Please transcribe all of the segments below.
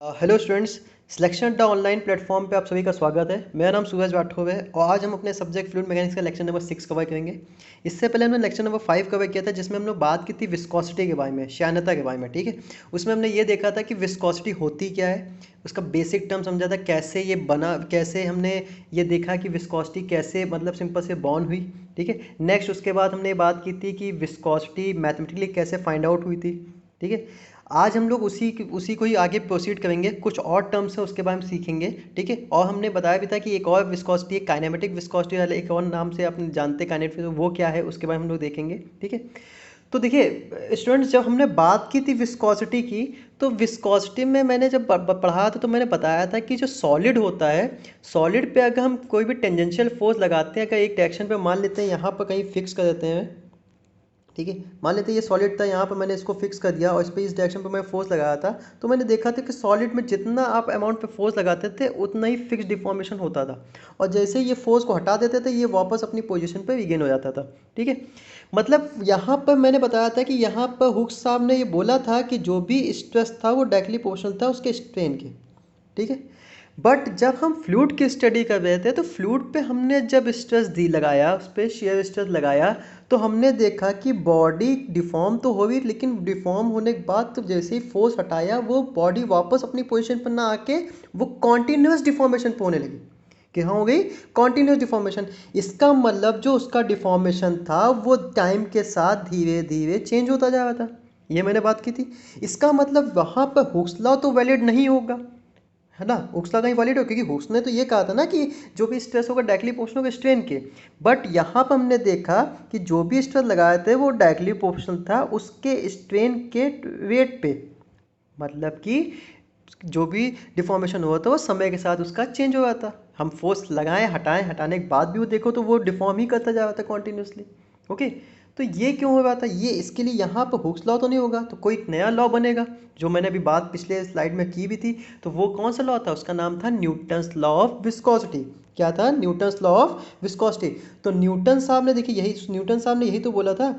Hello students. Selection अड्डा online platform पे आप सभी का स्वागत है। मेरा नाम सूरज राठौर है और आज हम अपने सब्जेक्ट फ्लूइड मैकेनिक्स का लेक्चर नंबर 6 कवर करेंगे। इससे पहले हमने लेक्चर नंबर 5 कवर किया था जिसमें हमने बात की थी विस्कोसिटी के बारे में, श्यानता के बारे में। ठीक है, उसमें हमने ये देखा था कि विस्कोसिटी होती क्या है, उसका बेसिक टर्म समझा था, कैसे ये बना, कैसे हमने ये देखा कि विस्कोसिटी कैसे मतलब सिंपल से बॉर्न हुई। ठीक है, नेक्स्ट उसके बाद हमने बात की थी कि विस्कोसिटी मैथमेटिकली कैसे फाइंड आउट हुई थी। ठीक है, आज हम लोग उसी को ही आगे प्रोसीड करेंगे, कुछ और टर्म्स है उसके बारे में सीखेंगे। ठीक है, और हमने बताया भी था कि एक और विस्कोसिटी, एक काइनेमेटिक विस्कोसिटी वाले एक और नाम से आपने जानते काइनेटिक, वो क्या है उसके बारे में हम लोग देखेंगे। ठीक है, तो देखिए स्टूडेंट्स, जब हमने बात की थी विस्कोसिटी की, तो विस्कोसिटी में मैंने जब पढ़ा था तो मैंने बताया था कि जो सॉलिड होता है, सॉलिड पे अगर हम कोई भी टेंजेंशियल फोर्स लगाते हैं, अगर एक डायरेक्शन पे मान लेते हैं, यहाँ पर कहीं फिक्स कर देते हैं। ठीक है, मान लेते हैं ये सॉलिड था, यहाँ पर मैंने इसको फिक्स कर दिया और इस पर इस डायरेक्शन पर मैं फोर्स लगाया था, तो मैंने देखा था कि सॉलिड में जितना आप अमाउंट पे फोर्स लगाते थे उतना ही फिक्स डिफॉर्मेशन होता था, और जैसे ये फोर्स को हटा देते थे ये वापस अपनी पोजीशन पे रिगेन हो जाता था। ठीक है, मतलब यहाँ पर मैंने बताया था कि यहाँ पर हुक्स साहब ने ये बोला था कि जो भी स्ट्रेस था वो डायरेक्टली प्रोपोर्शनल था उसके स्ट्रेन के। ठीक है, बट जब हम फ्लूइड की स्टडी कर रहे थे तो फ्लूइड पे हमने जब स्ट्रेस दी लगाया, उस पर शेयर स्ट्रेस लगाया, तो हमने देखा कि बॉडी डिफॉर्म तो हो गई, लेकिन डिफॉर्म होने के बाद तो जैसे ही फोर्स हटाया वो बॉडी वापस अपनी पोजीशन पर ना आके वो कॉन्टिन्यूस डिफॉर्मेशन पे होने लगी। कि हाँ, हो गई कॉन्टिन्यूस डिफॉर्मेशन। इसका मतलब जो उसका डिफॉर्मेशन था वो टाइम के साथ धीरे धीरे चेंज होता जा रहा था। ये मैंने बात की थी। इसका मतलब वहाँ पर हुक्स लॉ तो वैलिड नहीं होगा, है ना। हुक्स लॉ कहीं वैलिड हो, क्योंकि हुक्स ने तो ये कहा था ना कि जो भी स्ट्रेस होगा डायरेक्टली प्रोपोर्शनल होगा स्ट्रेन के। बट यहाँ पर हमने देखा कि जो भी स्ट्रेस लगाए थे वो डायरेक्टली प्रोपोर्शनल था उसके स्ट्रेन के वेट पे। मतलब कि जो भी डिफॉर्मेशन हुआ था वो समय के साथ उसका चेंज हो रहा था। हम फोर्स लगाएं, हटाएं, हटाने के बाद भी वो देखो तो वो डिफॉर्म ही करता जा रहा था कॉन्टिन्यूसली। ओके, तो ये क्यों हो रहा था, ये इसके लिए यहाँ पर हुक्स लॉ तो नहीं होगा, तो कोई नया लॉ बनेगा, जो मैंने अभी बात पिछले स्लाइड में की भी थी। तो वो कौन सा लॉ था, उसका नाम था न्यूटन्स लॉ ऑफ विस्कोसिटी। क्या था, न्यूटन्स लॉ ऑफ विस्कोसिटी। तो न्यूटन साहब ने, देखिए यही न्यूटन साहब ने यही तो बोला था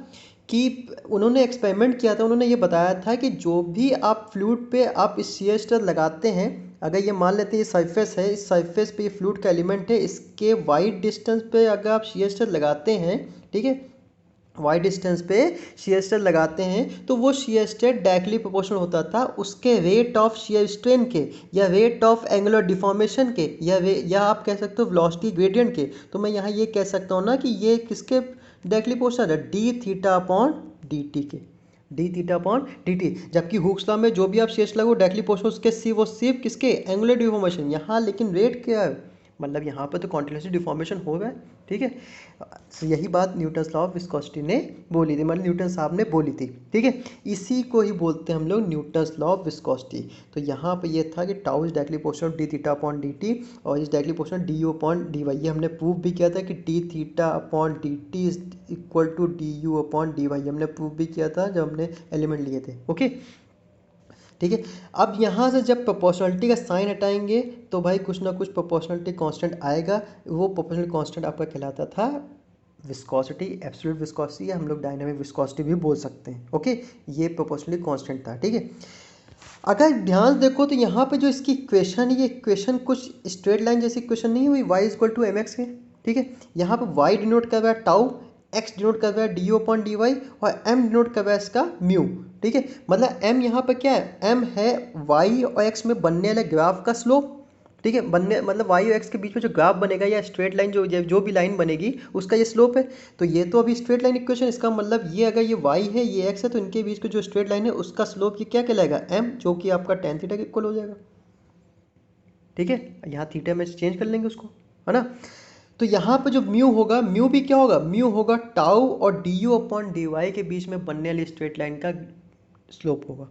कि उन्होंने एक्सपेरिमेंट किया था, उन्होंने ये बताया था कि जो भी आप फ्लूइड पे आप इस शियर स्ट्रेस लगाते हैं, अगर ये मान लेते हैं ये सरफेस है, इस सरफेस पे ये फ्लूइड का एलिमेंट है, इसके वाइड डिस्टेंस पे अगर आप शियर स्ट्रेस लगाते हैं, ठीक है, वाइड डिस्टेंस पे शियर स्ट्रेस लगाते हैं, तो वो शियर स्ट्रेस डायरेक्टली प्रोपोर्शनल होता था उसके रेट ऑफ शियर स्ट्रेन के, या रेट ऑफ एंगुलर डिफॉर्मेशन के, या आप कह सकते हो वेलोसिटी ग्रेडियंट के। तो मैं यहाँ ये कह सकता हूँ ना कि ये किसके डायरेक्टली प्रोपोर्शनल है, D theta upon D T के, d theta upon D t. जबकि हुक्स लॉ में जो भी आप शेष लगो डायरेक्टली प्रोपोर्शनल उसके सी, वो सिर्फ किसके, एंगुलर डिफॉर्मेशन। यहाँ लेकिन रेट क्या है, मतलब यहाँ पे तो कॉन्टिन्यूसली डिफॉर्मेशन हो गया। ठीक है, तो यही बात न्यूटन्स लॉ ऑफ विस्कोसिटी ने बोली थी, मतलब न्यूटन साहब ने बोली थी। ठीक है, इसी को ही बोलते हैं हम लोग न्यूटन्स लॉ ऑफ विस्कोसिटी। तो यहाँ पे ये था कि tau is directly proportional d theta upon D t और is directly proportional d you upon D y. ये हमने प्रूव भी किया था कि d theta upon D T is equal to d you upon D y, हमने prove भी किया था जब हमने एलिमेंट लिए थे। ओके, ठीक है, अब यहाँ से जब प्रोपोर्शनलिटी का साइन हटाएंगे तो भाई कुछ ना कुछ प्रोपोर्शनलिटी कांस्टेंट आएगा। वो प्रोपोर्शनल कांस्टेंट आपका कहलाता था विस्कोसिटी, एब्सोल्यूट विस्कोसिटी, या हम लोग डायनामिक विस्कोसिटी भी बोल सकते हैं। ओके, ये प्रोपोर्शनली कांस्टेंट था। ठीक है, अगर ध्यान देखो तो यहाँ पे जो इसकी इक्वेशन है, ये इक्वेशन कुछ स्ट्रेट लाइन जैसी इक्वेशन नहीं हुई, y equal to M X के। ठीक है, यहाँ पे y डिनोट कर रहा है टाउ, x डिनोट कर रहा है D you upon D Y, और m डिनोट कर रहा है इसका म्यू। ठीक है, मतलब m यहाँ पर क्या है, m है y और x में बनने वाले ग्राफ का स्लोप। ठीक है, बनने मतलब y और x के बीच में जो ग्राफ बनेगा या स्ट्रेट लाइन जो भी लाइन बनेगी उसका ये स्लोप है। तो ये तो अभी स्ट्रेट लाइन इक्वेशन, इसका मतलब ये अगर ये y है ये x है, तो इनके बीच का जो स्ट्रेट लाइन है उसका स्लोप ये क्या कहलाएगा, m, जो कि आपका tan थीटा के इक्वल हो जाएगा। ठीक है, यहाँ थीटा में चेंज कर लेंगे उसको, है ना। तो यहाँ पे जो म्यू होगा, म्यू भी क्या होगा, म्यू होगा टाउ और D you upon D Y के बीच में बनने वाली स्ट्रेट लाइन का स्लोप होगा।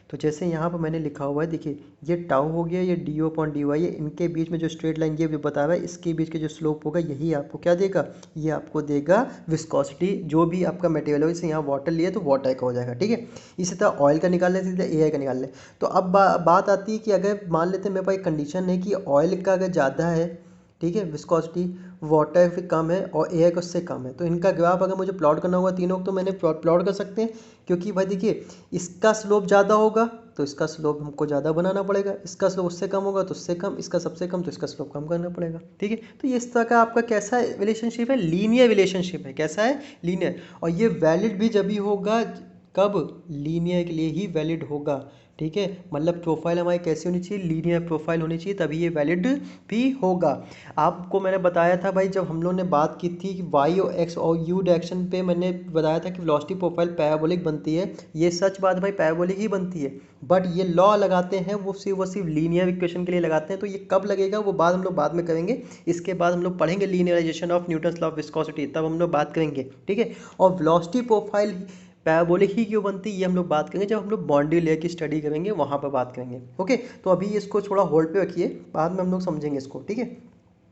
तो जैसे यहाँ पर मैंने लिखा हुआ है, देखिए ये टाउ हो गया, ये D you upon D Y है, इनके बीच में जो स्ट्रेट लाइन ये भी बता रहा है, इसके बीच के जो स्लोप होगा यही आपको क्या देगा, ये आपको देगा विस्कोसिटी। जो भी आपका मटेरियल हो, जैसे यहाँ वाटर लिए तो वाटर का हो जाएगा। ठीक है, इसी तरह ऑयल का निकाल लेते हैं, एयर का निकाल लें। तो अब बात आती है कि अगर मान लेते हैं मेरे पास एक कंडीशन है कि ऑयल का अगर ज़्यादा है, ठीक है, विस्कोसिटी, वाटर फिर कम है और एयर का उससे कम है, तो इनका ग्राफ अगर मुझे प्लॉट करना होगा तीनों, तो मैंने प्लॉट कर सकते हैं। क्योंकि भाई देखिए इसका स्लोप ज़्यादा होगा, तो इसका स्लोप हमको ज़्यादा बनाना पड़ेगा, इसका स्लोप उससे कम होगा तो उससे कम, इसका सबसे कम तो इसका स्लोप कम करना पड़ेगा। ठीक है, तो ये इस तरह का आपका कैसा रिलेशनशिप है, लीनियर रिलेशनशिप है। कैसा है, लीनियर। और ये वैलिड भी जब ही होगा, कब, लीनियर के लिए ही वैलिड होगा। ठीक है, मतलब प्रोफाइल हमारी कैसी होनी चाहिए, लीनियर प्रोफाइल होनी चाहिए, तभी ये वैलिड भी होगा। आपको मैंने बताया था भाई, जब हम लोगों ने बात की थी कि वाई और एक्स और यू डायरेक्शन पे, मैंने बताया था कि वेलोसिटी प्रोफाइल पैराबोलिक बनती है। ये सच बात भाई, पैराबोलिक ही बनती है। बट ये लॉ लगाते हैं वो सिर्फ लीनियर इक्वेशन के लिए लगाते हैं। तो ये कब लगेगा वो बात हम लोग बाद में करेंगे। इसके बाद हम लोग पढ़ेंगे linearization of Newton's law of viscosity, तब हम लोग बात करेंगे। ठीक है, और वेलोसिटी प्रोफाइल पैराबोलिक ही क्यों बनती है ये हम लोग बात करेंगे जब हम लोग बाउंड्री लेयर की स्टडी करेंगे, वहाँ पर बात करेंगे। ओके, तो अभी इसको थोड़ा होल्ड पे रखिए, बाद में हम लोग समझेंगे इसको। ठीक है,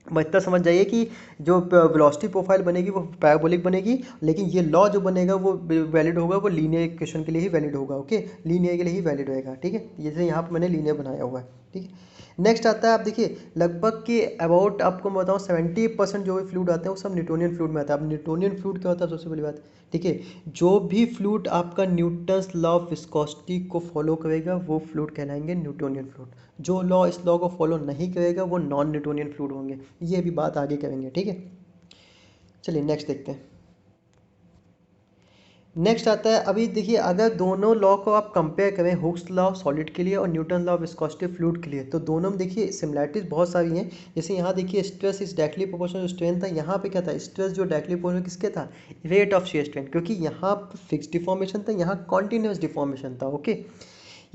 बस इतना समझ जाइए कि जो वेलोसिटी प्रोफाइल बनेगी वो पैराबोलिक बनेगी, लेकिन ये लॉ जो बनेगा वो वैलिड होगा, वो लीनियर इक्वेशन के लिए ही वैलिड होगा। ओके, लीनियर के लिए ही वैलिड होएगा। ठीक है, जैसे यहाँ पर मैंने लीनियर बनाया हुआ है। ठीक है, नेक्स्ट आता है, आप देखिए लगभग के अबाउट आपको मैं बताऊँ 70% जो भी फ्लूइड आते हैं वो सब न्यूटोनियन फ्लूइड में आता है। अब न्यूटोनियन फ्लूइड क्या होता है सबसे पहली बात। ठीक है, जो भी फ्लूइड आपका न्यूटन्स लॉ ऑफ विस्कोसिटी को फॉलो करेगा वो फ्लूइड कहलाएंगे न्यूटोनियन फ्लूइड। जो लॉ इस लॉ को फॉलो नहीं करेगा वो नॉन न्यूटोनियन फ्लूइड होंगे। ये भी बात आगे करेंगे। ठीक है, चलिए नेक्स्ट देखते हैं। नेक्स्ट आता है, अभी देखिए अगर दोनों लॉ को आप कंपेयर करें, हुक्स लॉ सॉलिड के लिए और Newton law of viscosity fluid के लिए, तो दोनों में देखिए सिमिलैरिटीज बहुत सारी हैं। जैसे यहाँ देखिए stress is directly proportional to strain था, यहाँ पे क्या था, स्ट्रेस जो डायरेक्टली प्रोपोर्शनल किसके था, रेट ऑफ शेयर स्ट्रेन, क्योंकि यहाँ फिक्स डिफॉर्मेशन था, यहाँ कॉन्टिन्यूस डिफॉर्मेशन था। ओके,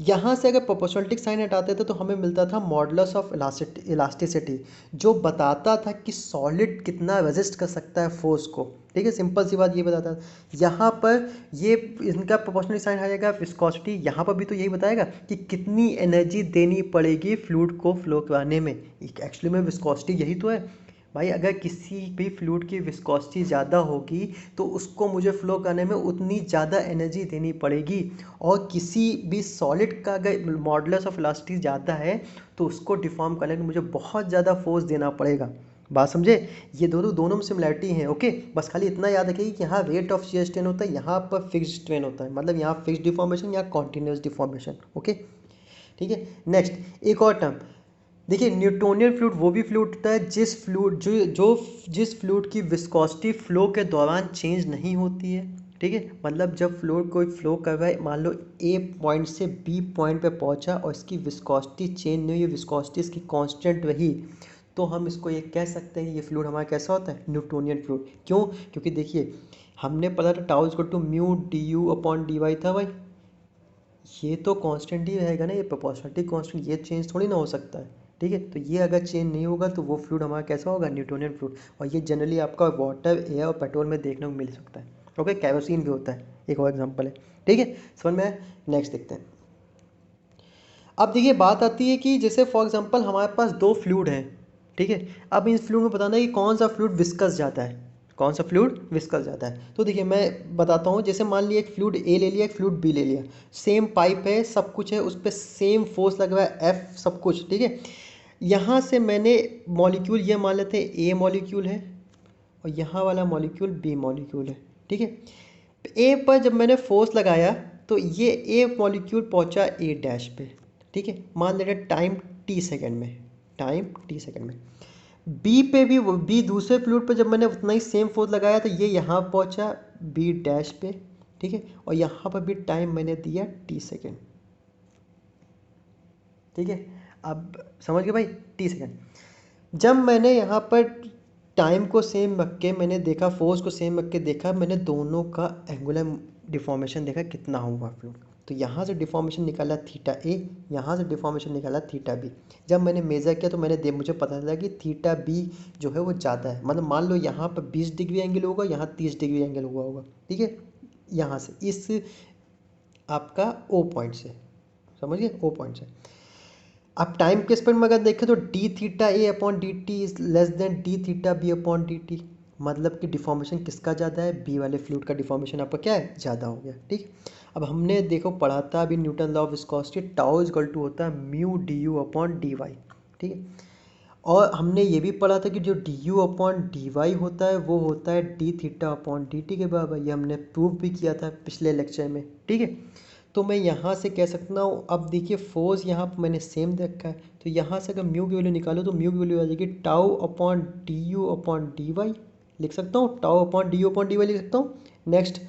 यहाँ से अगर प्रोपोर्शनलिटी साइन हटाते थे तो हमें मिलता था मॉडुलस ऑफ इलास्टिसिटी, जो बताता था कि सॉलिड कितना रेजिस्ट कर सकता है फोर्स को। ठीक है, सिंपल सी बात ये बताता है। यहाँ पर ये इनका प्रोपोर्शनलिटी साइन आ जाएगा, विस्कोसिटी यहाँ पर भी तो यही बताएगा कि कितनी एनर्जी देनी पड़ेगी फ्लूइड को फ्लो कराने में। एक्चुअली में विस्कोसिटी यही तो है भाई, अगर किसी भी फ्लूइड की विस्कोसिटी ज़्यादा होगी तो उसको मुझे फ्लो करने में उतनी ज़्यादा एनर्जी देनी पड़ेगी। और किसी भी सॉलिड का अगर मॉडुलस ऑफ इलास्टिसिटी ज़्यादा है तो उसको डिफॉर्म करने में मुझे बहुत ज़्यादा फोर्स देना पड़ेगा। बात समझे, ये दोनों में सिमिलैरिटी हैं। ओके, बस खाली इतना याद रखिए कि यहाँ रेट ऑफ शेयर स्ट्रेन होता है, यहाँ पर फिक्स्ड स्ट्रेन होता है, मतलब यहाँ फिक्स्ड डिफॉर्मेशन, यहाँ कॉन्टिन्यूस डिफॉर्मेशन। ओके, ठीक है, नेक्स्ट एक और टर्म देखिए, न्यूटोनियन फ्लूइड वो भी फ्लूइड होता है जिस फ्लूइड की विस्कोसिटी फ्लो के दौरान चेंज नहीं होती है। ठीक है, मतलब जब फ्लूइड कोई फ्लो कर रहा है, मान लो ए पॉइंट से बी पॉइंट पे पहुंचा और इसकी विस्कोसिटी चेंज नहीं हुई, विस्कोसिटी इसकी कांस्टेंट रही, तो हम इसको ये कह सकते हैं ये फ्लूइड हमारा कैसा होता है, न्यूटोनियन फ्लूइड। क्यों, क्योंकि देखिए हमने पता था tau equal to mu D you upon D Y था भाई, ये तो कांस्टेंट ही रहेगा ना, ये प्रोपोर्शनलिटी कांस्टेंट, ये चेंज थोड़ी ना हो सकता है। ठीक है, तो ये अगर चेंज नहीं होगा तो वो फ्लूइड हमारा कैसा होगा, न्यूटोनियन फ्लूइड। और ये जनरली आपका वाटर, एयर और पेट्रोल में देखने को मिल सकता है। ओके, कैरोसिन भी होता है, एक और एग्जांपल है। ठीक है, समझ में। नेक्स्ट देखते हैं। अब देखिए बात आती है कि जैसे फॉर एग्जांपल हमारे पास दो फ्लूइड हैं। ठीक है, अब इन फ्लूइड में बताना है कि कौन सा फ्लूइड विस्कस जाता है, कौन सा फ्लूइड विस्कस जाता है। तो देखिए मैं बताता हूँ, जैसे मान लिया एक फ्लूइड ए ले लिया, एक फ्लूइड बी ले लिया, सेम पाइप है, सब कुछ है, उस पर सेम फोर्स लग रहा है, एफ सब कुछ। ठीक है, यहाँ से मैंने मॉलिक्यूल ये मान लेते हैं ए मॉलिक्यूल है और यहाँ वाला मॉलिक्यूल बी मॉलिक्यूल है। ठीक है, ए पर जब मैंने फोर्स लगाया तो ये ए मॉलिक्यूल पहुँचा ए डैश पे। ठीक है, मान लेते हैं टाइम टी सेकेंड में, टाइम टी सेकेंड में। बी पे भी बी दूसरे फ्लूइड पे जब मैंने उतना ही सेम फोर्स लगाया तो ये यहाँ पहुँचा बी डैश पे। ठीक है, और यहाँ पर भी टाइम मैंने दिया टी सेकेंड। ठीक है, अब समझ गए भाई, टी सेकेंड। जब मैंने यहाँ पर टाइम को सेम रख के मैंने देखा, फोर्स को सेम रख के देखा, मैंने दोनों का एंगुलर डिफॉर्मेशन देखा कितना हुआ फ्लूइड। तो यहाँ से डिफॉर्मेशन निकाला थीटा ए, यहाँ से डिफॉर्मेशन निकाला थीटा बी। जब मैंने मेज़र किया तो मुझे पता चला कि थीटा बी जो है वो ज़्यादा है, मतलब मान लो यहाँ पर 20 डिग्री एंगल होगा, यहाँ 30 डिग्री एंगल हुआ होगा। ठीक है, यहाँ से इस आपका ओ पॉइंट से, समझिए ओ पॉइंट से। अब टाइम के स्पेड में अगर देखें तो D theta A upon D T is less than D theta B upon D T, मतलब कि डिफॉर्मेशन किसका ज़्यादा है, बी वाले फ्लूइड का डिफॉर्मेशन आपका क्या है, ज़्यादा हो गया। ठीक, अब हमने देखो पढ़ा था अभी Newton law of viscosity, tau is equal to होता है mu D you upon D Y. ठीक है, और हमने ये भी पढ़ा था कि जो D you upon D Y होता है वो होता है D theta upon D T के बराबर, ये हमने प्रूव भी किया था पिछले लेक्चर में। ठीक है, तो मैं यहाँ से कह सकता हूँ, अब देखिए फोर्स यहाँ पर मैंने सेम दे रखा है, तो यहाँ से अगर म्यू की वैल्यू निकालो तो म्यू की वैल्यू आ जाएगी tau upon D you upon D Y, लिख सकता हूँ tau upon D you upon D Y लिख सकता हूँ। नेक्स्ट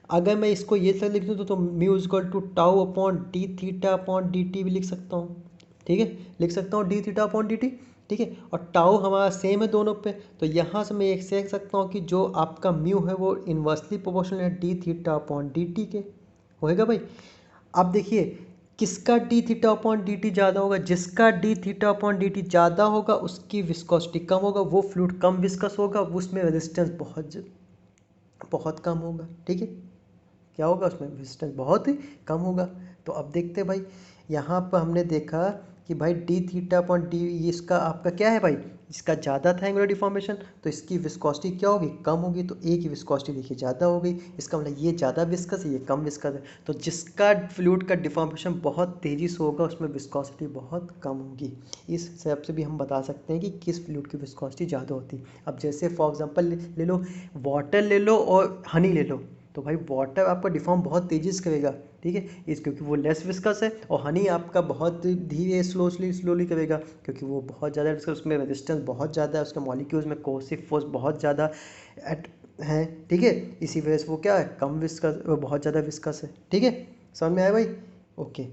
अगर मैं इसको ये सब लिख दूँ तो mu equal to tau upon D theta upon D T भी लिख सकता हूँ, ठीक है, लिख सकता हूँ D theta upon D T, ठीक है। और टाउ हमारा सेम है दोनों पे, तो यहाँ से मैं एक से कह सकता हूँ कि जो आपका म्यू है वो इन्वर्सली प्रोपोर्शनल है D theta upon D T के, होएगा भाई। अब देखिए किसका D theta upon D T ज़्यादा होगा, जिसका D theta upon D T ज़्यादा होगा उसकी विस्कोसिटी कम होगा, वो फ्लूइड कम विस्कस होगा, उसमें रेजिस्टेंस बहुत कम होगा, ठीक है। क्या होगा उसमें रेजिस्टेंस बहुत ही कम होगा। तो अब देखते हैं भाई, यहाँ पर हमने देखा कि भाई डी थीटा अपॉन डी, इसका आपका क्या है भाई, इसका ज़्यादा था एंगुलर डिफॉर्मेशन, तो इसकी विस्कोसिटी क्या होगी, कम होगी। तो ए की विस्कोसिटी देखिए ज़्यादा हो गई, इसका मतलब ये ज़्यादा विस्कस है, ये कम विस्कस है। तो जिसका फ्लूइड का डिफॉर्मेशन बहुत तेज़ी से होगा उसमें विस्कोसिटी बहुत कम होगी। इस हिसाब से भी हम बता सकते हैं कि किस फ्लूइड की विस्कोसिटी ज़्यादा होती है। अब जैसे फॉर एग्जांपल ले लो, वाटर ले लो और हनी ले लो, तो भाई वाटर आपका डिफॉर्म बहुत तेज़ी से करेगा, ठीक है, इस क्योंकि वो लेस विस्कस है, और हनी आपका बहुत धीरे स्लोली करेगा क्योंकि वो बहुत ज़्यादा विस्कस, उसमें रेजिस्टेंस बहुत ज़्यादा है, उसके मॉलिक्यूल्स में कोर्सिव फोर्स बहुत ज़्यादा है, ठीक है, इसी वजह से वो क्या है, कम विस्कस, बहुत ज़्यादा विस्कस है, ठीक है। समझ में आया भाई, ओके।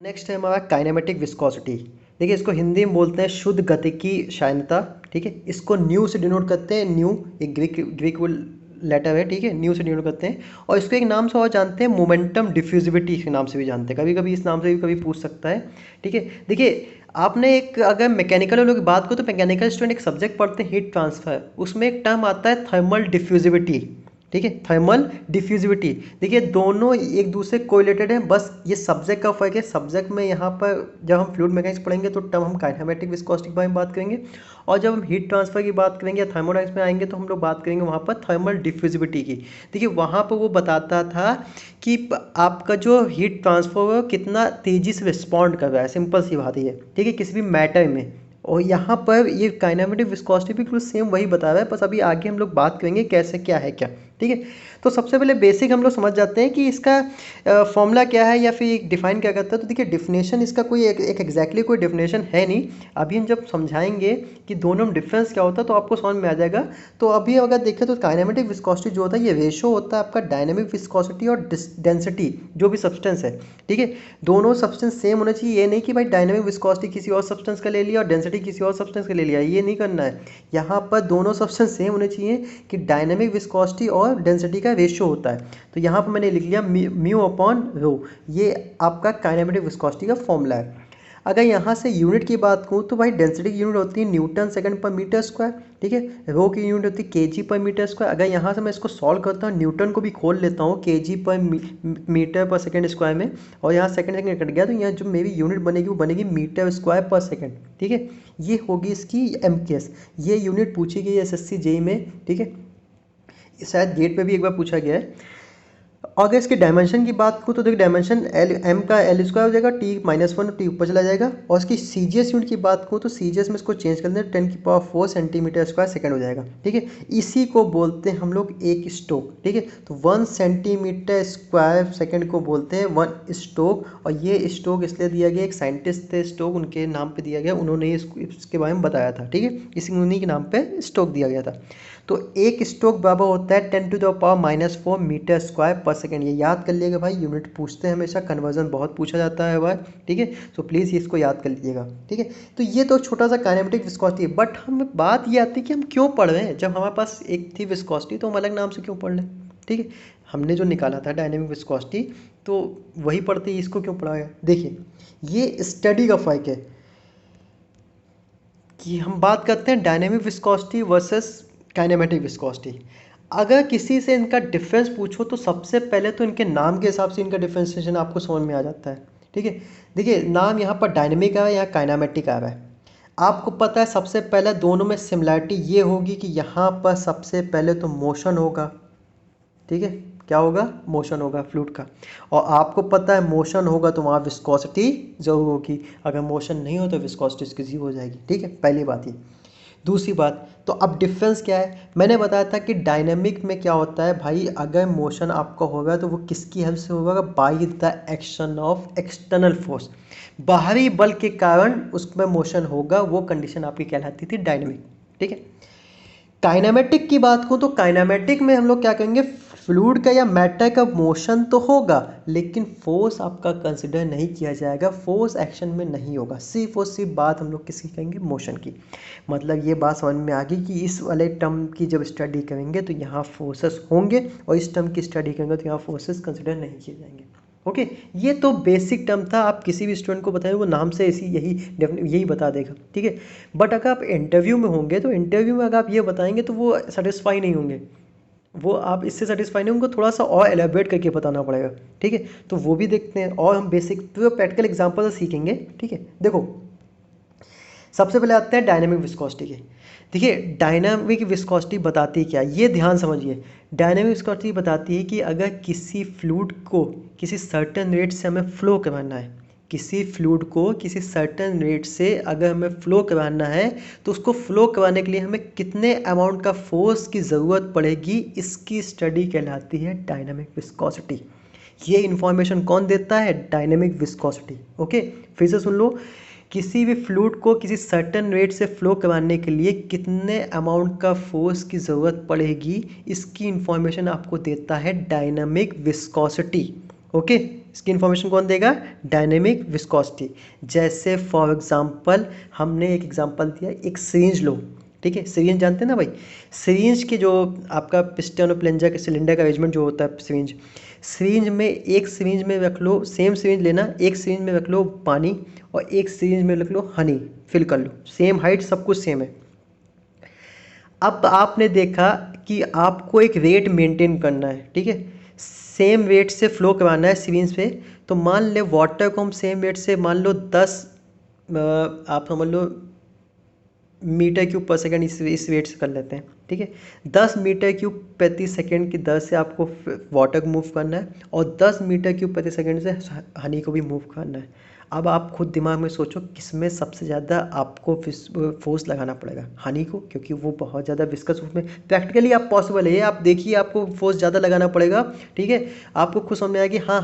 नेक्स्ट है हमारा काइनेमेटिक विस्कोसिटी। देखिए इसको हिंदी में बोलते हैं शुद्ध गतिकी क्षयणता, ठीक है, इसको न्यू से डिनोट करते हैं, न्यू एक ग्रीक लेटर है, ठीक है, न्यू से डिनोट करते हैं। और इसको एक नाम से और जानते हैं, मोमेंटम डिफ्यूजिविटी के नाम से भी जानते हैं, कभी कभी इस नाम से भी कभी पूछ सकता है, ठीक है। देखिए आपने एक अगर मैकेनिकल वालों की बात करो तो मैकेनिकल स्टूडेंट एक सब्जेक्ट पढ़ते हैं हीट ट्रांसफर, उसमें एक टर्म आता है थर्मल डिफ्यूजिविटी, ठीक है, थर्मल डिफ्यूजिविटी। देखिए दोनों एक दूसरे कोरिलेटेड हैं, बस ये सब्जेक्ट का फर्क है। सब्जेक्ट में यहाँ पर जब हम फ्लूइड मैकेनिक्स पढ़ेंगे तो टर्म हम काइनेमेटिक विस्कोसिटी के बारे में बात करेंगे, और जब हम हीट ट्रांसफर की बात करेंगे या थर्मोडायनेमिक्स में आएंगे तो हम लोग बात करेंगे वहाँ पर थर्मल डिफ्यूजिविटी की। देखिए वहाँ पर वो बताता था कि आपका जो हीट ट्रांसफर है कितना तेज़ी से रिस्पॉन्ड कर रहा है, सिंपल सी बात है, ठीक है, किसी भी मैटर में। और यहाँ पर ये काइनेमेटिक विस्कोसिटी भी बिल्कुल सेम वही बता रहा है, बस अभी आगे हम लोग बात करेंगे कैसे क्या है क्या, ठीक है। तो सबसे पहले बेसिक हम लोग समझ जाते हैं कि इसका फॉर्मूला क्या है या फिर डिफाइन क्या करता है। तो देखिए डिफिनेशन इसका कोई एक एग्जैक्टली कोई डिफिनेशन है नहीं, अभी हम जब समझाएंगे कि दोनों में डिफरेंस क्या होता है तो आपको समझ में आ जाएगा। तो अभी अगर देखें तो काइनेमेटिक विस्कोसिटी जो होता है ये रेशो होता है आपका डायनेमिक विस्कोसिटी और डेंसिटी, जो भी सब्सटेंस है, ठीक है, दोनों सब्सटेंस सेम होना चाहिए। ये नहीं कि भाई डायनेमिक विस्कोसिटी किसी और सब्सटेंस का ले लिया और डेंसिटी किसी और सब्सटेंस का ले लिया, ये नहीं करना है। यहाँ पर दोनों सब्सटेंस सेम होने चाहिए कि डायनेमिक विस्कोसिटी और डेंसिटी का रेशियो होता है। तो यहाँ पर मैंने लिख लिया म्यू अपॉन रो, ये आपका काइनेमेटिक विस्कोसिटी का फॉर्मूला है। अगर यहाँ से यूनिट की बात करूँ तो भाई डेंसिटी की यूनिट होती है न्यूटन सेकंड पर मीटर स्क्वायर, ठीक है, रो की यूनिट होती है केजी पर मीटर स्क्वायर। अगर यहाँ से मैं इसको सॉल्व करता हूँ, न्यूटन को भी खोल लेता हूँ केजी पर मीटर पर सेकंड स्क्वायर में, और यहाँ सेकंड कट गया तो यहाँ जो मेरी यूनिट बनेगी वो बनेगी मीटर स्क्वायर पर सेकंड, ठीक है, ये होगी इसकी एमकेएस। ये यूनिट पूछी गई एसएससी जेईई में, ठीक है, शायद गेट पे भी एक बार पूछा गया है। अगर इसके डायमेंशन की बात करूँ तो देखिए डायमेंशन एल एम का एल स्क्वायर हो जाएगा, t-1 टी ऊपर चला जाएगा। और इसकी सीजीएस यूनिट की बात करूँ तो सीजीएस में इसको चेंज कर दें 10⁴ सेंटीमीटर स्क्वायर सेकंड हो जाएगा, ठीक है। इसी को बोलते हैं हम लोग एक स्टोक, ठीक है। तो 1 सेंटीमीटर स्क्वायर सेकंड को बोलते हैं 1 स्टोक। और ये स्टोक इसलिए दिया गया, एक साइंटिस्ट थे स्टोक, उनके नाम पर दिया गया, उन्होंने इसके बारे में बताया था, ठीक है, इसी उन्हीं के नाम पर स्टोक दिया गया था। तो एक स्टोक बराबर होता है 10⁻⁻⁴ मीटर स्क्वायर पर सेकंड। ये याद कर लीजिएगा भाई, यूनिट पूछते हैं हमेशा, कन्वर्जन बहुत पूछा जाता है भाई, ठीक है, तो प्लीज़ इसको याद कर लीजिएगा, ठीक है। तो ये तो छोटा सा काइनेमेटिक विस्कोसिटी है, बट हम बात ये आती है कि हम क्यों पढ़ रहे हैं। जब हमारे पास एक थी विस्कोसिटी तो हम अलग नाम से क्यों पढ़ लें, ठीक है। हमने जो निकाला था डायनेमिक विस्कोसिटी तो वही पढ़ते ही इसको क्यों पढ़ा गया। देखिए ये स्टडी का फ़र्क है कि हम बात करते हैं dynamic viscosity versus kinematic viscosity. अगर किसी से इनका डिफरेंस पूछो तो सबसे पहले तो इनके नाम के हिसाब से इनका डिफरेंशिएशन आपको समझ में आ जाता है, ठीक है। देखिए नाम यहाँ पर डायनेमिक आ रहा है, यहाँ काइनेमेटिक आ रहा है। आपको पता है सबसे पहले दोनों में सिमिलैरिटी ये होगी कि यहाँ पर सबसे पहले तो मोशन होगा, ठीक है, क्या होगा, मोशन होगा फ्लूइड का। और आपको पता है मोशन होगा तो वहाँ विस्कोसिटी जरूर होगी, अगर मोशन नहीं हो तो विस्कोसिटी इसकी जीरो हो जाएगी, ठीक है, पहली बात ये। दूसरी बात, तो अब डिफरेंस क्या है, मैंने बताया था कि डायनेमिक में क्या होता है भाई, अगर मोशन आपका होगा तो वो किसकी हेल्प से होगा, by the action of external force, बाहरी बल के कारण उसमें मोशन होगा, वो कंडीशन आपकी कहलाती थी डायनेमिक। ठीक है। काइनेमेटिक की बात करूँ तो काइनेमेटिक में हम लोग क्या कहेंगे, फ्लूइड का या मैटर का मोशन तो होगा लेकिन फोर्स आपका कंसिडर नहीं किया जाएगा, फोर्स एक्शन में नहीं होगा, सिर्फ और सिर्फ बात हम लोग किसकी कहेंगे, मोशन की। मतलब ये बात समझ में आ गई कि इस वाले टर्म की जब स्टडी करेंगे तो यहाँ फोर्सेस होंगे और इस टर्म की स्टडी करेंगे तो यहाँ फोर्सेस कंसिडर नहीं किए जाएंगे। ओके, ये तो बेसिक टर्म था, आप किसी भी स्टूडेंट को बताएं वो नाम से इसी यही बता देगा। ठीक है। बट अगर आप इंटरव्यू में होंगे तो इंटरव्यू में अगर आप ये बताएंगे तो वो सेटिस्फाई नहीं होंगे, वो आप इससे सेटिस्फाई नहीं होंगे, थोड़ा सा और एलेबरेट करके बताना पड़ेगा। ठीक है, तो वो भी देखते हैं और हम बेसिक तो प्रैक्टिकल एग्जाम्पल से सीखेंगे। ठीक है, देखो सबसे पहले आते हैं डायनेमिक विस्कोसिटी के। देखिए डायनामिक विस्कोसिटी बताती है क्या, ये ध्यान समझिए। डायनामिक विस्कोसिटी बताती है कि अगर किसी फ्लूइड को किसी सर्टेन रेट से हमें फ्लो करवाना है, किसी फ्लूइड को किसी सर्टेन रेट से अगर हमें फ्लो करवाना है तो उसको फ्लो करवाने के लिए हमें कितने अमाउंट का फोर्स की ज़रूरत पड़ेगी, इसकी स्टडी कहलाती है डायनामिक विस्कोसिटी। ये इन्फॉर्मेशन कौन देता है, डायनामिक विस्कोसिटी। ओके, फिर से सुन लो, किसी भी फ्लूइड को किसी सर्टेन रेट से फ्लो करवाने के लिए कितने अमाउंट का फोर्स की ज़रूरत पड़ेगी, इसकी इंफॉर्मेशन आपको देता है डायनामिक विस्कोसिटी। ओके, इसकी इंफॉर्मेशन कौन देगा, डायनामिक विस्कोसिटी। जैसे फॉर एग्जांपल हमने एक एग्जांपल दिया, एक सिरिंज लो। ठीक है, सिरिंज जानते हैं ना भाई, सिरिंज के जो आपका पिस्टन और प्लेंजर के सिलेंडर का अरेंजमेंट जो होता है, सिरिंज में एक सिरिंज में रख लो, सेम सिरिंज लेना, एक सिरिंज में रख लो पानी और एक सिरिंज में रख लो हनी, फिल कर लो, सेम हाइट सब कुछ सेम है। अब आपने देखा कि आपको एक रेट मेंटेन करना है। ठीक है, सेम रेट से फ्लो करवाना है सिरिंज पे, तो मान ले वाटर को हम सेम रेट से मान लो 10 आप समझ लो मीटर क्यूब पर सेकंड इस रेट से कर लेते हैं। ठीक है, 10 मीटर क्यूब प्रति सेकंड की दर से आपको वाटर को मूव करना है और 10 मीटर क्यूब प्रति सेकंड से हनी को भी मूव करना है। अब आप खुद दिमाग में सोचो किसमें सबसे ज़्यादा आपको फोर्स लगाना पड़ेगा, हनी को, क्योंकि वो बहुत ज़्यादा विस्कस उसमें प्रैक्टिकली आप पॉसिबल है, आप देखिए आपको फोर्स ज़्यादा लगाना पड़ेगा। ठीक है, आपको खुद समझ में आएगा कि हाँ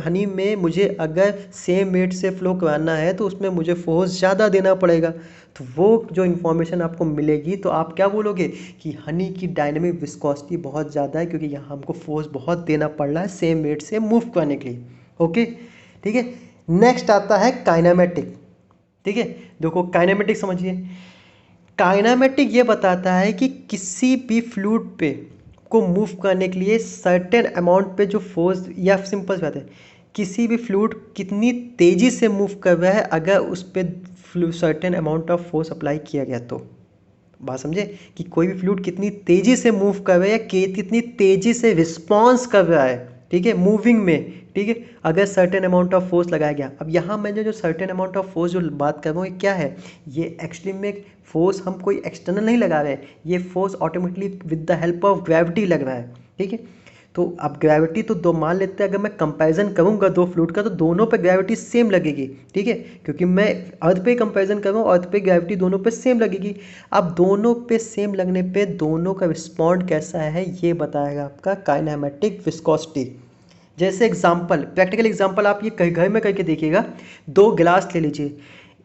हनी में मुझे अगर सेम रेट से फ्लो कराना है तो उसमें मुझे फोर्स ज़्यादा देना पड़ेगा। तो वो जो इन्फॉर्मेशन आपको मिलेगी तो आप क्या बोलोगे कि हनी की डायनेमिक विस्कोसिटी बहुत ज़्यादा है क्योंकि यहाँ हमको फोर्स बहुत देना पड़ रहा है सेम रेट से मूव करने के लिए। ओके, ठीक है। नेक्स्ट आता है काइनेमेटिक। ठीक है, देखो काइनेमेटिक समझिए, काइनेमेटिक ये बताता है कि किसी भी फ्लूइड पे को मूव करने के लिए सर्टेन अमाउंट पे जो फोर्स, या सिंपल बात है किसी भी फ्लूइड कितनी तेज़ी से मूव कर रहा है अगर उस पर certain amount of force apply किया गया तो। बात समझे कि कोई भी फ्लूइड कितनी तेज़ी से मूव कर रहा है या कितनी तेज़ी से रिस्पॉन्स कर रहा है। ठीक है, मूविंग में। ठीक है, अगर सर्टेन अमाउंट ऑफ फोर्स लगाया गया, अब यहाँ मैंने जो सर्टेन अमाउंट ऑफ फोर्स जो बात कर रहा हूँ ये क्या है, ये एक्चुअली में फोर्स हम कोई एक्सटर्नल नहीं लगा रहे हैं, ये force automatically with the help of gravity लग रहा है। ठीक है, तो अब ग्रेविटी तो दो मान लेते हैं, अगर मैं कंपैरिजन करूंगा दो फ्लूइड का तो दोनों पे ग्रेविटी सेम लगेगी। ठीक है, क्योंकि मैं अर्थ पे कंपैरिजन कर रहा हूँ, अर्थ पे ग्रेविटी दोनों पे सेम लगेगी। अब दोनों पे सेम लगने पे दोनों का रिस्पॉन्ड कैसा है ये बताएगा आपका काइनेमेटिक विस्कोसिटी। जैसे एग्जाम्पल, प्रैक्टिकल एग्जाम्पल आप ये घर में करके देखिएगा, 2 गिलास ले लीजिए,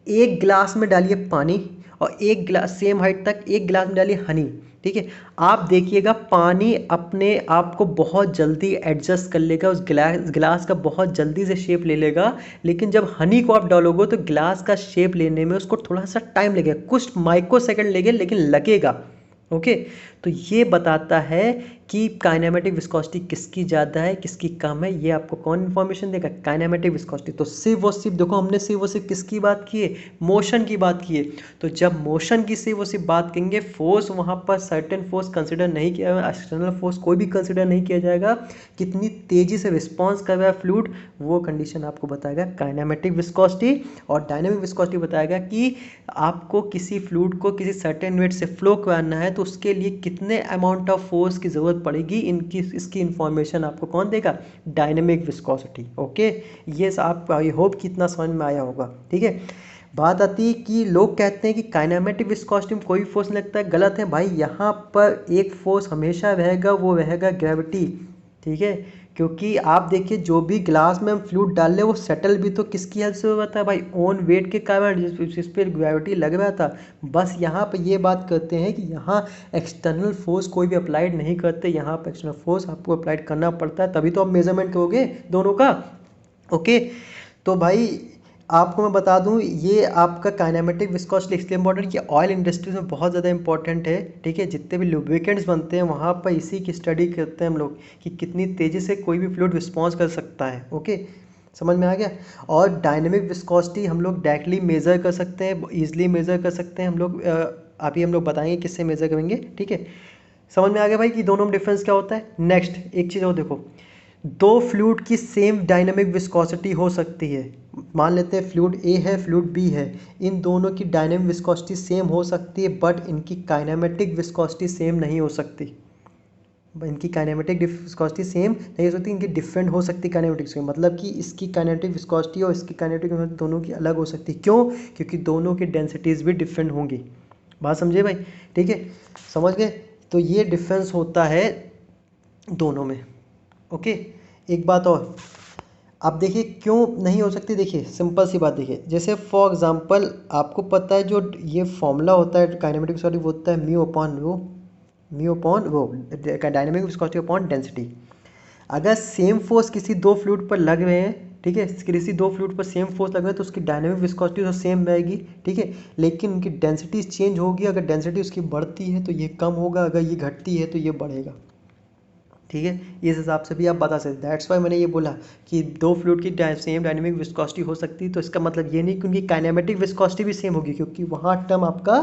एक गिलास में डालिए पानी और एक गिलास सेम हाइट तक एक गिलास में डालिए हनी। ठीक है, आप देखिएगा पानी अपने आप को बहुत जल्दी एडजस्ट कर लेगा, उस गिलास का बहुत जल्दी से शेप ले लेगा, लेकिन जब हनी को आप डालोगे तो गिलास का शेप लेने में उसको थोड़ा सा टाइम लगेगा, कुछ माइक्रो सेकेंड लगेगा लेकिन लगेगा। ओके, तो ये बताता है कि काइनेमेटिक विस्कोसिटी किसकी ज़्यादा है किसकी कम है, ये आपको कौन इन्फॉर्मेशन देगा, काइनेमेटिक विस्कोसिटी। तो सिर्फ और सिर्फ देखो हमने सिर्फ और सिर्फ किसकी बात की है, मोशन की बात की है। तो जब मोशन की सिर्फ और सिर्फ बात करेंगे, फोर्स वहाँ पर सर्टेन फोर्स कंसिडर नहीं किया, एक्सटर्नल फोर्स कोई भी कंसिडर नहीं किया जाएगा, कितनी तेज़ी से रिस्पॉन्स कर रहा है फ्लूइड, वो कंडीशन आपको बताएगा काइनेमेटिक विस्कोसिटी। और डायनेमिक विस्कोसिटी बताएगा कि आपको किसी फ्लूइड को किसी सर्टेन रेट से फ्लो कराना है तो उसके लिए कितने अमाउंट ऑफ फोर्स की ज़रूरत पड़ेगी, इसकी इंफॉर्मेशन आपको कौन देगा, डायनेमिक विस्कोसिटी। ओके, ये आप आई होप कि इतना समझ में आया होगा। ठीक है, बात आती है कि लोग कहते हैं कि काइनेमेटिक विस्कोसिटी में कोई भी फोर्स नहीं लगता है। गलत है भाई, यहाँ पर एक फोर्स हमेशा रहेगा, वो रहेगा ग्रेविटी। ठीक है, क्योंकि आप देखिए जो भी ग्लास में हम फ्लूइड डाल रहे हैं वो सेटल भी तो किसकी हेल्प से हुआ था भाई, ओन वेट के कारण, जिस पर ग्रेविटी लग रहा था। बस यहाँ पर ये बात करते हैं कि यहाँ एक्सटर्नल फोर्स कोई भी अप्लाइड नहीं करते, यहाँ पर एक्सटर्नल फोर्स आपको अप्लाइड करना पड़ता है, तभी तो आप मेजरमेंट करोगे दोनों का। ओके, तो भाई आपको मैं बता दूं, ये आपका काइनेमेटिक विस्कोसिटी इसलिए इंपॉर्टेंट कि ऑयल इंडस्ट्रीज में बहुत ज़्यादा इंपॉर्टेंट है। ठीक है, जितने भी लुब्रिकेंट्स बनते हैं वहाँ पर इसी की स्टडी करते हैं हम लोग कि कितनी तेज़ी से कोई भी फ्लूइड रिस्पॉन्स कर सकता है। ओके, समझ में आ गया। और डायनेमिक विस्कोसिटी हम लोग डायरेक्टली मेज़र कर सकते हैं, ईजिली मेज़र कर सकते हैं हम लोग। अभी हम लोग बताएंगे किससे मेज़र करेंगे। ठीक है, समझ में आ गया भाई कि दोनों में डिफरेंस क्या होता है। नेक्स्ट एक चीज़ और देखो, दो फ्लूइड की सेम डायनामिक विस्कोसिटी हो सकती है। मान लेते हैं फ्लूइड ए है, फ्लूइड बी है, इन दोनों की डायनामिक विस्कोसिटी सेम हो सकती है, बट इनकी काइनेमेटिक विस्कोसिटी सेम नहीं हो सकती। इनकी काइनेमेटिक विस्कोसिटी सेम नहीं हो सकती, इनकी डिफरेंट हो सकती काइनेमेटिक से। मतलब कि इसकी काइनेमेटिक विस्कोसिटी और इसकी काइनेमेटिक विस्कोसिटी दोनों की अलग हो सकती है। क्यों? क्योंकि दोनों की डेंसिटीज़ भी डिफरेंट होंगी। बात समझे भाई? ठीक है, समझ गए। तो ये डिफरेंस होता है दोनों में। ओके, एक बात और, आप देखिए क्यों नहीं हो सकती। देखिए सिंपल सी बात, देखिए जैसे फॉर एग्जांपल आपको पता है जो ये फॉर्मूला होता है काइनेमेटिक विस्कोसिटी, वो होता है म्यू अपॉन वो डायनेमिक विस्कोसिटी अपॉन डेंसिटी। अगर सेम फोर्स किसी दो फ्लूइड पर लग रहे हैं, ठीक है, किसी दो फ्लूइड पर सेम फोर्स लग रहा है तो उसकी डायनेमिक विस्कोसिटी तो सेम रहेगी। ठीक है, लेकिन उनकी डेंसिटी चेंज होगी। अगर डेंसिटी उसकी बढ़ती है तो ये कम होगा, अगर ये घटती है तो ये बढ़ेगा। ठीक है, इस हिसाब से भी आप बता सकते। दैट्स वाई मैंने ये बोला कि दो फ्लूइड की सेम डायनेमिक विस्कोसिटी हो सकती है, तो इसका मतलब ये नहीं कि उनकी काइनेमेटिक विस्कोसिटी भी सेम होगी, क्योंकि वहाँ टर्म आपका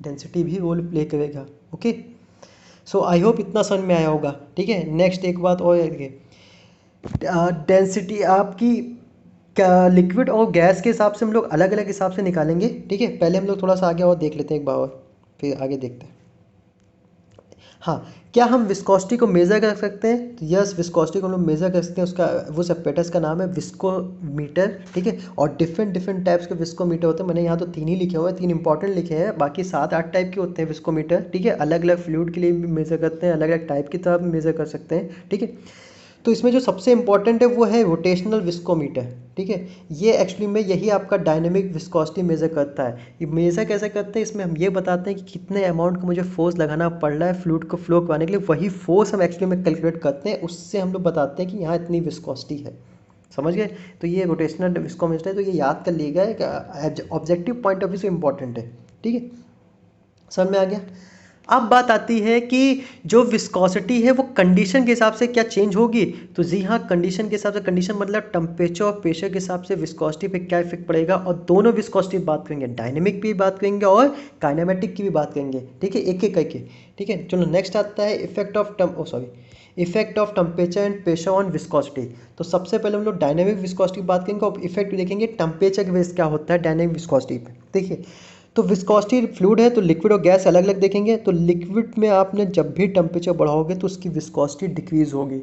डेंसिटी भी रोल प्ले करेगा। ओके, सो आई होप इतना समझ में आया होगा। ठीक है, नेक्स्ट एक बात और है, डेंसिटी आपकी लिक्विड और गैस के हिसाब से हम लोग अलग अलग हिसाब से निकालेंगे। ठीक है, पहले हम लोग थोड़ा सा आगे और देख लेते हैं एक बार और, फिर आगे देखते हैं। हाँ, क्या हम विस्कोसिटी को मेज़र कर सकते हैं? तो यस, विस्कोसिटी को हम लोग मेज़र कर सकते हैं। उसका वो सेपरेटस का नाम है विस्कोमीटर। ठीक है, और डिफरेंट डिफरेंट टाइप्स के विस्कोमीटर होते हैं। मैंने यहाँ तो 3 ही लिखे हुए हैं, 3 इंपॉर्टेंट लिखे हैं, बाकी 7-8 टाइप के होते हैं विस्कोमीटर। ठीक है, अलग अलग फ्लूइड के लिए भी मेज़र करते हैं, अलग अलग टाइप की तरह भी मेज़र कर सकते हैं। ठीक है, तो इसमें जो सबसे इंपॉर्टेंट है वो है रोटेशनल विस्कोमीटर। ठीक है, ये एक्चुअली में यही आपका डायनेमिक विस्कोसिटी मेज़र करता है। ये मेज़र कैसे करते हैं, इसमें हम ये बताते हैं कि कितने अमाउंट का मुझे फोर्स लगाना पड़ रहा है फ्लूइड को फ्लो कराने के लिए, वही फोर्स हम एक्चुअली में कैलकुलेट करते हैं, उससे हम लोग बताते हैं कि यहाँ इतनी विस्कोसिटी है। समझ गए? तो ये रोटेशनल विस्कोमीटर है, तो ये याद कर लिएगा कि ऑब्जेक्टिव पॉइंट ऑफ व्यू से इंपॉर्टेंट है। ठीक है, समझ में आ गया। अब बात आती है कि जो विस्कोसिटी है वो कंडीशन के हिसाब से क्या चेंज होगी। तो जी हाँ, कंडीशन के हिसाब से, कंडीशन मतलब टेम्परेचर और प्रेशर के हिसाब से विस्कोसिटी पे क्या इफेक्ट पड़ेगा। और दोनों विस्कोसिटी की बात करेंगे, डायनेमिक की भी बात करेंगे और काइनेमेटिक की भी बात करेंगे। ठीक है, एक एक करके। ठीक है, चलो नेक्स्ट आता है effect of temperature and pressure on viscosity. तो सबसे पहले हम लोग डायनेमिक विस्कोसिटी की बात करेंगे और इफेक्ट देखेंगे टेम्परेचर के बेस क्या होता है डायनेमिक विस्कोसिटी पे। देखिए, तो विस्कोसिटी फ्लूइड है तो लिक्विड और गैस अलग अलग देखेंगे। तो लिक्विड में आपने जब भी टेम्परेचर बढ़ाओगे तो उसकी विस्कोसिटी डिक्रीज होगी।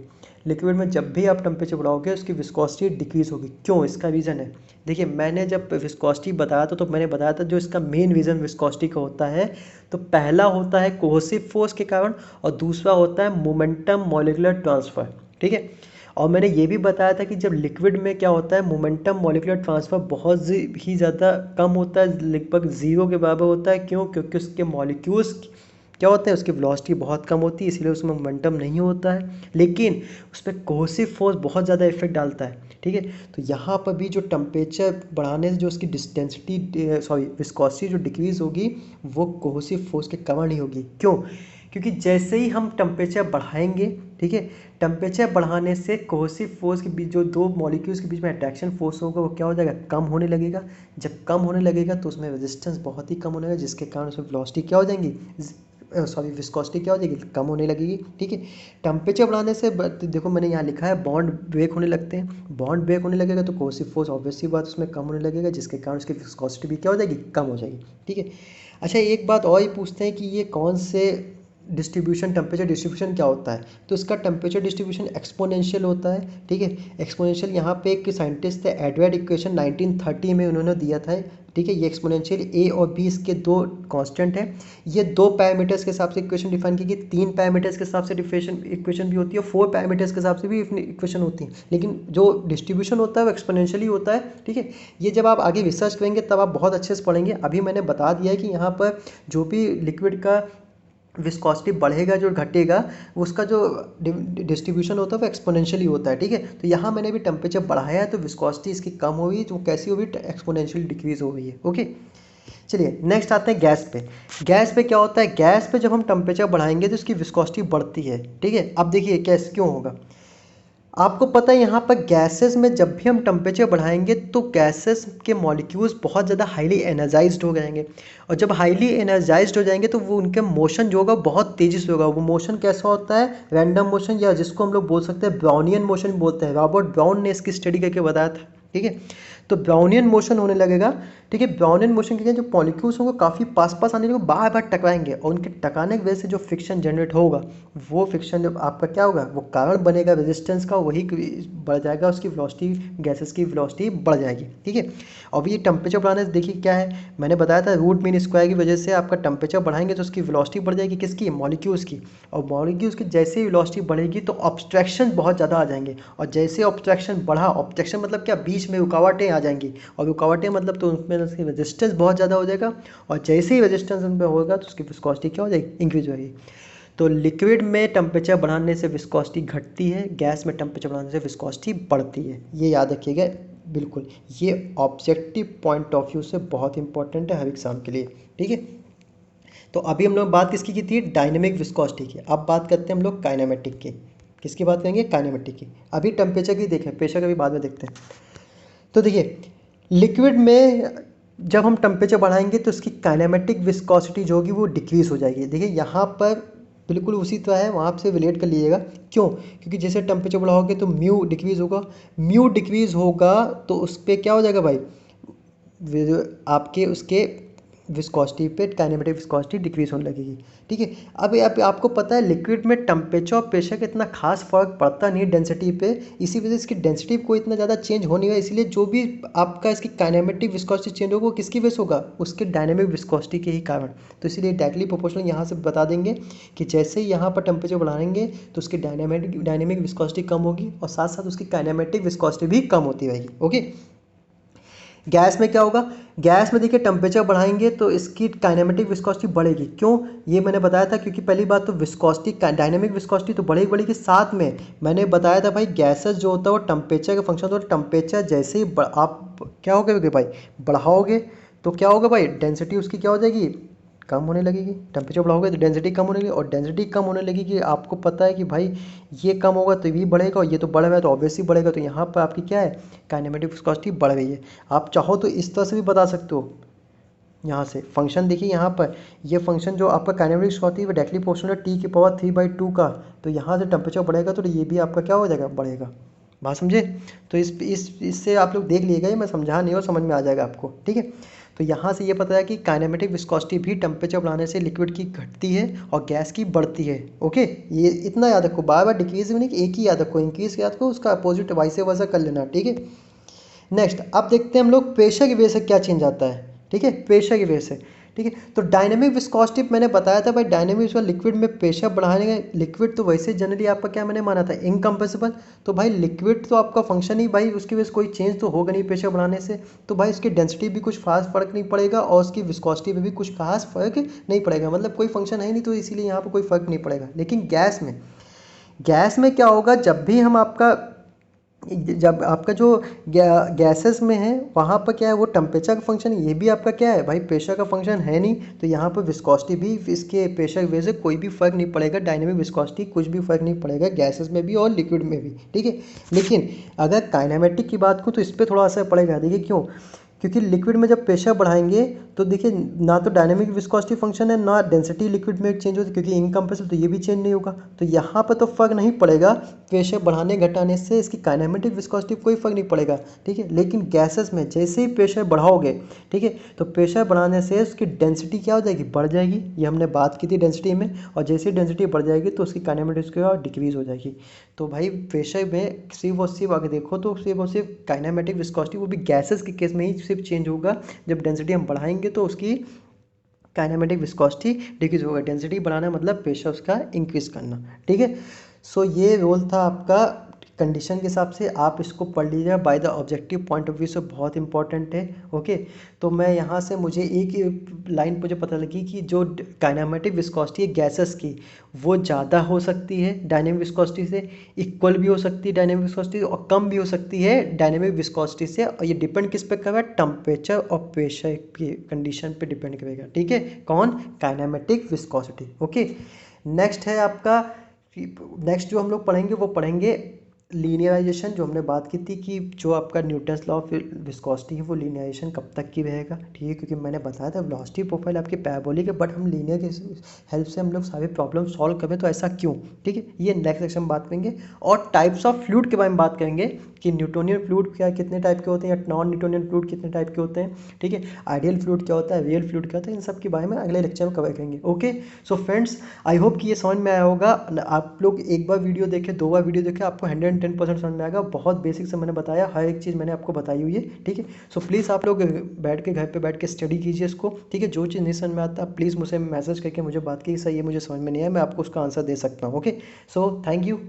लिक्विड में जब भी आप टेम्परेचर बढ़ाओगे उसकी विस्कोसिटी डिक्रीज होगी। क्यों? इसका रीज़न है, देखिए मैंने जब विस्कोसिटी बताया था तो मैंने बताया था जो इसका मेन रीज़न विस्कोसिटी का होता है, तो पहला होता है कोहेसिव फोर्स के कारण और दूसरा होता है मोमेंटम मॉलिक्यूलर ट्रांसफ़र। ठीक है, और मैंने ये भी बताया था कि जब लिक्विड में क्या होता है, मोमेंटम मॉलिक्यूलर ट्रांसफ़र बहुत ही ज़्यादा कम होता है, लगभग ज़ीरो के बराबर होता है। क्यों? क्योंकि उसके मॉलिक्यूल्स क्या होते हैं, उसकी वेलोसिटी बहुत कम होती है, इसलिए उसमें मोमेंटम नहीं होता है, लेकिन उस पर कोहेसिव फोर्स बहुत ज़्यादा इफेक्ट डालता है। ठीक है, तो यहाँ पर भी जो टेम्परेचर बढ़ाने से जो उसकी विस्कोसिटी जो डिक्रीज़ होगी वो कोहेसिव फोर्स के कारण ही होगी। क्यों? क्योंकि जैसे ही हम टेम्परेचर बढ़ाएंगे, ठीक है, टेम्परेचर बढ़ाने से कोहेसिव फोर्स के बीच जो दो मॉलिक्यूल्स के बीच में अट्रैक्शन फोर्स होगा वो क्या हो जाएगा, कम होने लगेगा। जब कम होने लगेगा तो उसमें रेजिस्टेंस बहुत ही कम होने लगेगा, जिसके कारण उसमें वेलोसिटी क्या हो जाएंगी, विस्कोसिटी क्या हो जाएगी, कम होने लगेगी। ठीक है, टेम्परेचर बढ़ाने से देखो मैंने यहाँ लिखा है बॉन्ड ब्रेक होने लगते हैं। बॉन्ड ब्रेक होने लगेगा तो कोहेसिव फोर्स ऑब्वियसली बात उसमें कम होने लगेगा, जिसके कारण उसकी विस्कोसिटी भी क्या हो जाएगी, कम हो जाएगी। ठीक है, अच्छा एक बात और ही पूछते हैं कि ये कौन से डिस्ट्रीब्यूशन, टेम्परेचर डिस्ट्रीब्यूशन क्या होता है। तो इसका टेम्परेचर डिस्ट्रीब्यूशन एक्सपोनेंशियल होता है। ठीक है, एक्सपोनेंशियल यहाँ पे एक साइंटिस्ट थे एडवर्ड इक्वेशन 1930 में उन्होंने दिया था, ठीक है। ये एक्सपोनेंशियल ए और बी इसके दो कांस्टेंट है। ये दो पैरामीटर्स के हिसाब से इक्वेशन डिफाइन की गई, तीन पैरामीटर्स के हिसाब से इक्वेशन भी होती है, फोर पैरामीटर्स के हिसाब से भी इक्वेशन होती है, लेकिन जो डिस्ट्रीब्यूशन होता है वो एक्सपोनेंशियली होता है। ठीक है, ये जब आप आगे रिसर्च करेंगे तब आप बहुत अच्छे से पढ़ेंगे। अभी मैंने बता दिया है कि यहाँ पर जो भी लिक्विड का विस्कोसिटी बढ़ेगा जो घटेगा उसका जो डिस्ट्रीब्यूशन होता है वो एक्सपोनेंशियली होता है। ठीक है, तो यहाँ मैंने भी टेम्परेचर बढ़ाया है तो विस्कोसिटी इसकी कम हुई, तो कैसी हुई, एक्सपोनेंशियल डिक्रीज हो गई है। ओके, चलिए नेक्स्ट आते हैं गैस पे। गैस पे क्या होता है, गैस पे जब हम टेम्परेचर बढ़ाएंगे तो इसकी विस्कोसिटी बढ़ती है। ठीक है, अब देखिए कैसे क्यों होगा। आपको पता है यहाँ पर गैसेस में जब भी हम टेम्परेचर बढ़ाएंगे तो गैसेस के मॉलिक्यूल्स बहुत ज़्यादा हाईली एनर्जाइज्ड हो जाएंगे, और जब हाईली एनर्जाइज्ड हो जाएंगे तो वो उनका मोशन जो होगा बहुत तेज़ी से होगा। वो मोशन कैसा होता है, रैंडम मोशन, या जिसको हम लोग बोल सकते हैं ब्राउनियन मोशन बोलते हैं। रॉबर्ट ब्राउन ने इसकी स्टडी करके बताया था। ठीक है, तो ब्राउनियन मोशन होने लगेगा। ठीक है, ब्राउनियन मोशन के जो मॉलिक्यूल्स होंगे काफ़ी पास पास आने लगेंगे, बार बार टकराएंगे, और उनके टकराने की वजह से जो फ्रिक्शन जनरेट होगा वो फ्रिक्शन जब आपका क्या होगा, वो कारण बनेगा रेजिस्टेंस का, वही बढ़ जाएगा, उसकी वेलोसिटी, गैसेस की वेलोसिटी बढ़ जाएगी। ठीक है, अब ये टेम्परेचर बढ़ाने से देखिए क्या है, मैंने बताया था रूट मीन स्क्वायर की वजह से आपका टेम्परेचर बढ़ाएंगे तो उसकी वेलोसिटी बढ़ जाएगी, किसकी, मॉलिक्यूल्स की। और मॉलिक्यूल्स की जैसे ही वेलोसिटी बढ़ेगी तो ऑब्स्ट्रक्शन बहुत ज़्यादा आ जाएंगे, और जैसे ऑब्स्ट्रक्शन बढ़ा, ऑब्स्ट्रक्शन मतलब क्या, बीच में रुकावटें आ जाएंगी, और रुकावटें मतलब तो उसमें उसकी रेजिस्टेंस बहुत ज़्यादा हो जाएगा, और जैसे ही रेजिस्टेंस उन पर होगा तो उसकी विस्कोसिटी क्या हो जाएगी, इंक्रीज हो जाएगी। तो लिक्विड में टेम्परेचर बढ़ाने से विस्कोसिटी घटती है, गैस में टेम्परेचर बढ़ाने से विस्कोसिटी बढ़ती है। ये याद रखिएगा बिल्कुल, ये ऑब्जेक्टिव पॉइंट ऑफ व्यू से बहुत इंपॉर्टेंट है हर एग्जाम के लिए। ठीक है, तो अभी हम लोग बात किसकी की थी, डायनेमिक विस्कोसिटी की। अब बात करते हैं हम लोग काइनेमेटिक की। किसकी बात करेंगे, काइनेमेटिक की। अभी टेम्परेचर की देखें, प्रेशर का भी बाद में देखते हैं। तो देखिए लिक्विड में जब हम टेम्परेचर बढ़ाएंगे तो उसकी काइनेमेटिक विस्कोसिटी जो होगी वो डिक्रीज हो जाएगी। देखिए यहाँ पर बिल्कुल उसी तरह है, वहाँ से रिलेट कर लीजिएगा। क्यों, क्योंकि जैसे टेम्परेचर बढ़ाओगे तो म्यू डिक्रीज होगा, म्यू डिक्रीज होगा तो उस पर क्या हो जाएगा भाई, आपके उसके विस्कोसिटी पे काइनेमेटिक विस्कोसिटी डिक्रीज होने लगेगी। ठीक है, अब आपको पता है लिक्विड में टेम्परेचर और प्रेशर का इतना खास फर्क पड़ता नहीं डेंसिटी पे, इसी वजह से इसकी डेंसिटी को इतना ज़्यादा चेंज हो नहीं हुआ, इसलिए जो भी आपका इसकी काइनेमेटिक विस्कोसिटी चेंज होगा वो किसकी वजह से होगा, उसके डायनेमिक विस्कोसिटी के ही कारण। तो इसलिए डायरेक्टली प्रोपोर्शनल यहाँ से बता देंगे कि जैसे ही यहाँ पर टेम्परेचर बढ़ाएंगे तो उसकी डायनेमिक विस्कोसिटी कम होगी, और साथ साथ उसकी काइनेमेटिक विस्कोसिटी भी कम होती रहेगी। ओके, गैस में क्या होगा, गैस में देखिए टेम्परेचर बढ़ाएंगे तो इसकी काइनेमेटिक विस्कोसिटी बढ़ेगी। क्यों, ये मैंने बताया था, क्योंकि पहली बात तो विस्कोसिटी, डायनेमिक विस्कोसिटी तो बढ़ेगी, साथ में मैंने बताया था भाई गैसेस जो होता है वो टेम्परेचर का फंक्शन होता है। टेम्परेचर जैसे ही आप क्या होगे भाई, बढ़ाओगे तो क्या होगा भाई, डेंसिटी उसकी क्या हो जाएगी, कम होने लगेगी। टेम्परेचर बढ़ाओगे तो डेंसिटी कम होने लगेगी, और डेंसिटी कम होने लगेगी, आपको पता है कि भाई ये कम होगा तो ये बढ़ेगा, और ये तो बढ़ रहा है तो ऑब्वियसली बढ़ेगा। तो यहाँ पर आपकी क्या है, काइनेमेटिक विस्कोसिटी बढ़ गई है। आप चाहो तो इस तरह से भी बता सकते हो, यहाँ से फंक्शन देखिए, यहाँ पर ये फंक्शन जो आपका काइनेमेटिक विस्कोसिटी है डायरेक्टली प्रोपोर्शनल है T⁻³ का, तो यहाँ से टेम्परेचर बढ़ेगा तो ये भी आपका क्या हो जाएगा, बढ़ेगा। बात समझे, तो इससे आप लोग देख लीजिएगा, ये मैं समझा नहीं हो, समझ में आ जाएगा आपको। ठीक है, तो यहाँ से ये पता है कि काइनेमेटिक विस्कोसिटी भी टेम्परेचर बढ़ाने से लिक्विड की घटती है और गैस की बढ़ती है। ओके, ये इतना याद रखो, बार बार डिक्रीज भी नहीं, एक ही याद रखो, इंक्रीज याद रखो, उसका अपोजिट वाइस वर्सा कर लेना। ठीक है, नेक्स्ट अब देखते हैं हम लोग प्रेशर की वजह से क्या चेंज आता है। ठीक है, प्रेशर की वजह से। ठीक है, तो डायनेमिक विस्कोसिटी मैंने बताया था भाई, डायनेमिक लिक्विड में प्रेशर बढ़ाने का, लिक्विड तो वैसे जनरली आपका क्या मैंने माना था, इनकम्प्रेसिबल। तो भाई लिक्विड तो आपका फंक्शन ही भाई, उसकी वजह से कोई चेंज तो होगा नहीं प्रेशर बढ़ाने से, तो भाई उसकी डेंसिटी भी कुछ खास फर्क नहीं पड़ेगा, और उसकी विस्कोसिटी में भी कुछ खास फर्क नहीं पड़ेगा, मतलब कोई फंक्शन है ही नहीं, तो इसीलिए यहाँ पर कोई फर्क नहीं पड़ेगा। लेकिन गैस में क्या होगा, जब आपका जो गैसेस में है वहाँ पर क्या है, वो टेम्परेचर का फंक्शन है, ये भी आपका क्या है भाई, प्रेशर का फंक्शन है नहीं, तो यहाँ पर विस्कोसिटी भी इसके प्रेशर की वजह से कोई भी फर्क नहीं पड़ेगा, डायनेमिक विस्कोसिटी कुछ भी फर्क नहीं पड़ेगा गैसेस में भी और लिक्विड में भी। ठीक है, लेकिन अगर काइनेमेटिक की बात को तो इस पर थोड़ा असर पड़ेगा। देखिए क्यों, क्योंकि लिक्विड में जब प्रेशर बढ़ाएंगे तो देखिए ना तो डायनेमिक विस्कोसिटी फंक्शन है ना डेंसिटी लिक्विड में चेंज होती है, क्योंकि इनकम्प्रेसिबल तो ये भी चेंज नहीं होगा, तो यहाँ पर तो फर्क नहीं पड़ेगा। प्रेशर बढ़ाने घटाने से इसकी काइनेमेटिक विस्कोसिटी कोई फर्क नहीं पड़ेगा, ठीक है। लेकिन गैसेस में जैसे ही प्रेशर बढ़ाओगे, ठीक है, तो प्रेशर बढ़ाने से उसकी डेंसिटी क्या हो जाएगी, बढ़ जाएगी। ये हमने बात की थी डेंसिटी में, और जैसे ही डेंसिटी बढ़ जाएगी तो उसकी काइनेमेटिक डिक्रीज हो जाएगी। तो भाई प्रेशर में सिर्फ और सिर्फ आगे देखो तो सिर्फ और सिर्फ काइनेमेटिक विस्कोसिटी वो भी गैसेस के केस में ही सिर्फ चेंज होगा। जब डेंसिटी हम बढ़ाएंगे तो उसकी काइनेमेटिक विस्कोसिटी डिक्रीज होगा। डेंसिटी बढ़ाना मतलब प्रेशर उसका इंक्रीज करना, ठीक है। सो ये रोल था आपका कंडीशन के हिसाब से, आप इसको पढ़ लीजिएगा by the objective point of view से, बहुत इंपॉर्टेंट है। ओके, तो मैं यहाँ से मुझे एक लाइन मुझे पता लगी कि जो काइनेमेटिक विस्कोसिटी है गैसेस की वो ज़्यादा हो सकती है डायनेमिक विस्कोसिटी से, इक्वल भी हो सकती है डायनेमिक विस्कोसिटी, और कम भी हो सकती है डायनेमिक विस्कोसिटी से। और ये डिपेंड किस पे करेगा, टेम्परेचर और प्रेशर की कंडीशन पे डिपेंड करेगा, ठीक है। कौन, काइनेमेटिक विस्कोसिटी। ओके, नेक्स्ट है आपका, नेक्स्ट जो हम लोग पढ़ेंगे वो पढ़ेंगे लीनियराइजेशन। जो हमने बात की थी कि जो आपका न्यूटन्स लॉ ऑफ विस्कोसिटी है वो लीनियराइजेशन कब तक की रहेगा, ठीक है, क्योंकि मैंने बताया था वेलोसिटी प्रोफाइल आपकी पैराबोलिक है, बट हम लीनियर के हेल्प से हम लोग सारे प्रॉब्लम सॉल्व करें, तो ऐसा क्यों, ठीक है। ये नेक्स्ट सेक्शन में बात करेंगे। और टाइप्स ऑफ फ्लूइड के बारे में बात करेंगे कि न्यूटोनियन फ्लूइड क्या कितने टाइप के होते हैं, या नॉन न्यूटोनियन फ्लूइड कितने टाइप के होते हैं, ठीक है। आइडियल फ्लूइड क्या होता है, रियल फ्लूइड क्या होता है, इन सब के बारे में अगले लेक्चर में कवर करेंगे। Okay, so friends I hope कि ये समझ में आया होगा। आप लोग एक बार वीडियो देखें, दो बार वीडियो देखें, आपको 110% समझ में आएगा। बहुत बेसिक से मैंने बताया, हर एक चीज़ मैंने आपको बताई हुई है, ठीक है। सो प्लीज़ आप लोग बैठ के घर पे बैठ के स्टडी कीजिए इसको, ठीक है। जो चीज़ नहीं समझ में आता प्लीज़ मुझे मैसेज करके मुझे बात कीजिए, सर ये मुझे समझ में नहीं आया, मैं आपको उसका आंसर दे सकता हूँ। Okay, so thank you.